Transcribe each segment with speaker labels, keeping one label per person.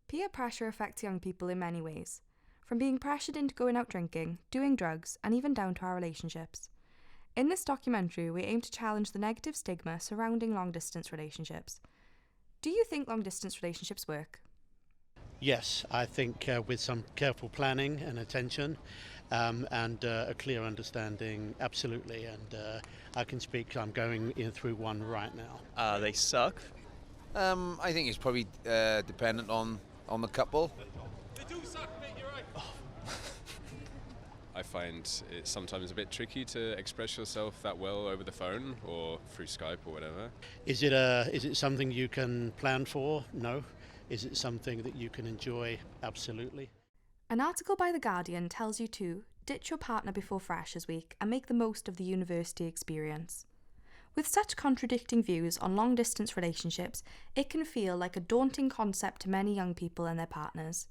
Speaker 1: Peer pressure affects young people in many ways, from being pressured into going out drinking, doing drugs, and even down to our relationships. In this documentary, we aim to challenge the negative stigma surrounding long-distance relationships. Do you think long-distance relationships work?
Speaker 2: Yes, I think with some careful planning and attention and a clear understanding, absolutely. And I can speak, I'm going through one right now.
Speaker 3: They suck.
Speaker 4: I think it's probably dependent on the couple.
Speaker 5: They do suck, mate, you're right.
Speaker 6: I find it sometimes a bit tricky to express yourself that well over the phone or through Skype or whatever.
Speaker 2: Is it something you can plan for? No. Is it something that you can enjoy? Absolutely.
Speaker 1: An article by The Guardian tells you to ditch your partner before Freshers Week and make the most of the university experience. With such contradicting views on long-distance relationships, it can feel like a daunting concept to many young people and their partners.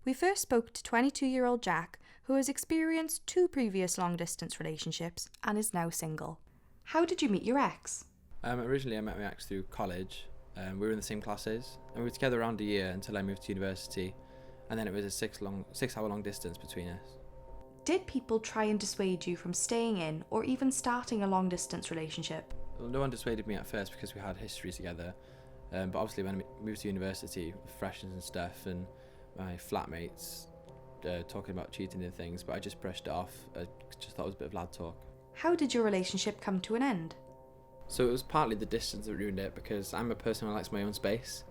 Speaker 1: We first spoke to 22-year-old Jack, who has experienced 2 previous long-distance relationships and is now single. How did you meet your ex?
Speaker 7: Originally I met my ex through college. We were in the same classes and we were together around a year until I moved to university, and then it was a 6-hour long distance between us.
Speaker 1: Did people try and dissuade you from staying in or even starting a long-distance relationship?
Speaker 7: Well, no one dissuaded me at first because we had history together, but obviously when I moved to university, freshers and stuff, and my flatmates talking about cheating and things, but I just brushed it off. I just thought it was a bit of lad talk.
Speaker 1: How did your relationship come to an end?
Speaker 7: So it was partly the distance that ruined it, because I'm a person who likes my own space,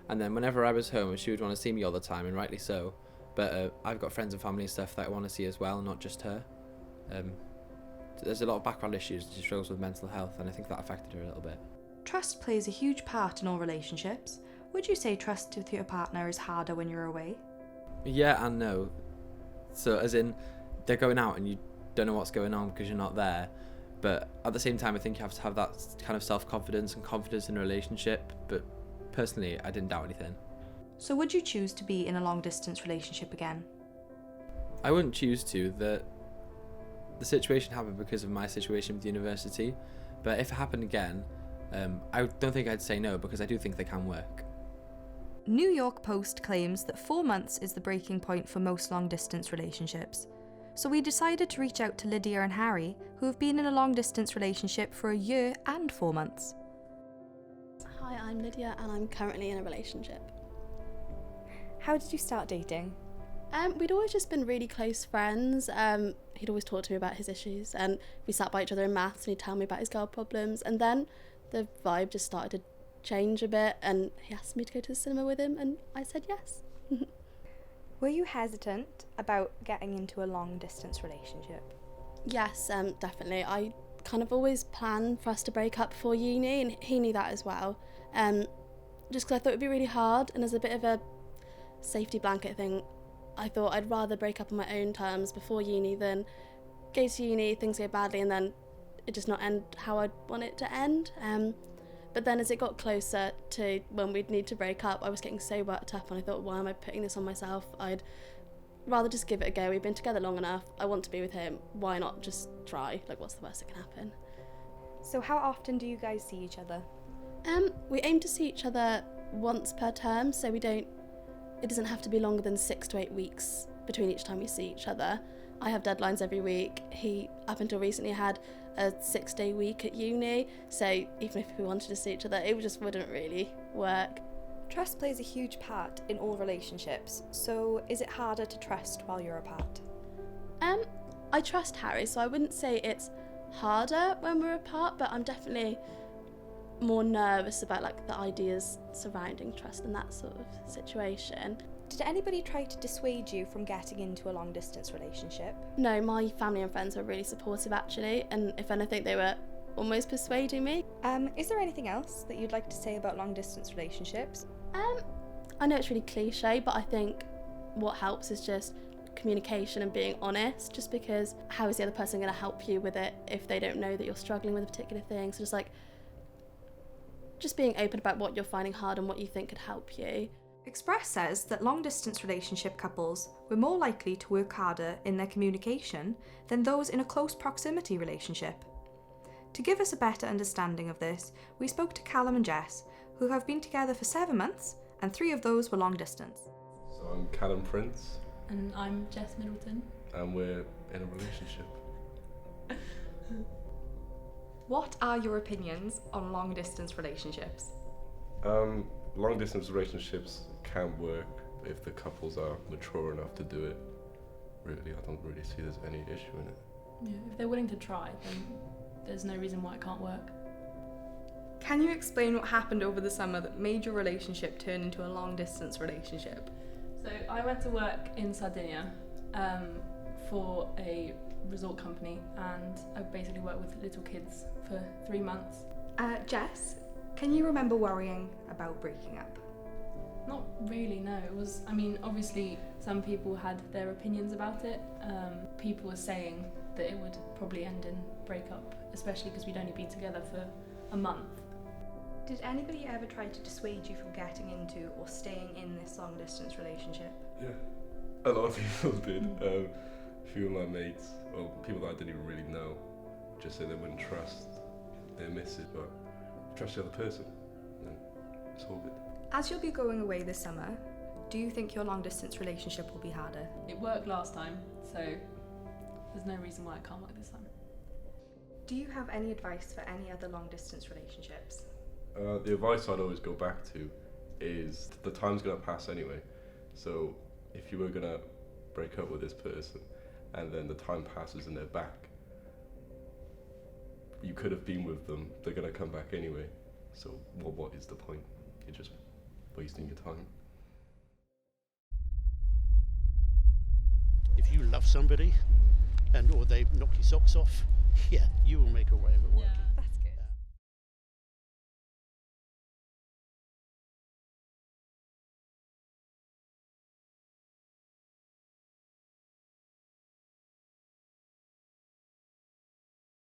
Speaker 7: and then whenever I was home she would want to see me all the time, and rightly so, but I've got friends and family and stuff that I want to see as well, not just her. There's a lot of background issues. She struggles with mental health, and I think that affected her a little bit.
Speaker 1: Trust plays a huge part in all relationships. Would you say trust with your partner is harder when you're away?
Speaker 7: Yeah and no. So as in, they're going out and you don't know what's going on because you're not there, but at the same time I think you have to have that kind of self-confidence and confidence in a relationship. But personally I didn't doubt anything.
Speaker 1: So would you choose to be in a long-distance relationship again?
Speaker 7: I wouldn't choose to. The situation happened because of my situation with university, but if it happened again, I don't think I'd say no, because I do think they can work.
Speaker 1: New York Post claims that 4 months is the breaking point for most long-distance relationships. So we decided to reach out to Lydia and Harry, who have been in a long-distance relationship for a year and 4 months.
Speaker 8: Hi, I'm Lydia and I'm currently in a relationship.
Speaker 1: How did you start dating?
Speaker 8: We'd always just been really close friends. He'd always talk to me about his issues, and we sat by each other in maths and he'd tell me about his girl problems, and then the vibe just started to change a bit and he asked me to go to the cinema with him and I said yes.
Speaker 1: Were you hesitant about getting into a long-distance relationship?
Speaker 8: Yes, definitely. I kind of always planned for us to break up before uni, and he knew that as well. Just because I thought it would be really hard, and as a bit of a safety blanket thing, I thought I'd rather break up on my own terms before uni than go to uni, things go badly, and then it just not end how I'd want it to end. But then as it got closer to when we'd need to break up, I was getting so worked up, and I thought, why am I putting this on myself? I'd rather just give it a go. We've been together long enough. I want to be with him. Why not just try? Like, what's the worst that can happen?
Speaker 1: So how often do you guys see each other?
Speaker 8: We aim to see each other once per term, so it doesn't have to be longer than 6 to 8 weeks between each time we see each other. I have deadlines every week. He, up until recently, had a 6-day week at uni, so even if we wanted to see each other, it just wouldn't really work.
Speaker 1: Trust plays a huge part in all relationships, so is it harder to trust while you're apart?
Speaker 8: I trust Harry, so I wouldn't say it's harder when we're apart, but I'm definitely more nervous about like the ideas surrounding trust and that sort of situation.
Speaker 1: Did anybody try to dissuade you from getting into a long-distance relationship?
Speaker 8: No, my family and friends were really supportive actually, and if anything they were almost persuading me.
Speaker 1: Is there anything else that you'd like to say about long-distance relationships?
Speaker 8: I know it's really cliche, but I think what helps is just communication and being honest, just because how is the other person going to help you with it if they don't know that you're struggling with a particular thing? So just being open about what you're finding hard and what you think could help you.
Speaker 1: Express says that long-distance relationship couples were more likely to work harder in their communication than those in a close proximity relationship. To give us a better understanding of this, we spoke to Callum and Jess, who have been together for 7 months, and 3 of those were long distance.
Speaker 3: I'm Callum Prince,
Speaker 9: And I'm Jess Middleton.
Speaker 3: and we're in a relationship.
Speaker 1: What are your opinions on long distance relationships?
Speaker 3: Long distance relationships can work if the couples are mature enough to do it. Really, I don't really see there's any issue in it.
Speaker 9: Yeah, if they're willing to try, then there's no reason why it can't work.
Speaker 1: Can you explain what happened over the summer that made your relationship turn into a long distance relationship?
Speaker 9: So I went to work in Sardinia for a resort company, and I basically worked with little kids for 3 months.
Speaker 1: Jess, can you remember worrying about breaking up?
Speaker 9: Not really, no. It was, I mean, obviously some people had their opinions about it. People were saying that it would probably end in breakup, especially because we'd only been together for a month.
Speaker 1: Did anybody ever try to dissuade you from getting into or staying in this long distance relationship?
Speaker 3: Yeah, a lot of people did. A few of my mates, or people that I didn't even really know, just said they wouldn't trust their missus, but trust the other person, then it's all good.
Speaker 1: As you'll be going away this summer, do you think your long distance relationship will be harder?
Speaker 9: It worked last time, so there's no reason why it can't work this time.
Speaker 1: Do you have any advice for any other long distance relationships?
Speaker 3: The advice I'd always go back to is the time's going to pass anyway. So if you were going to break up with this person and then the time passes and they're back, you could have been with them, they're going to come back anyway. So what is the point? You're just wasting your time.
Speaker 2: If you love somebody or they knock your socks off, yeah, you will make a way of it working.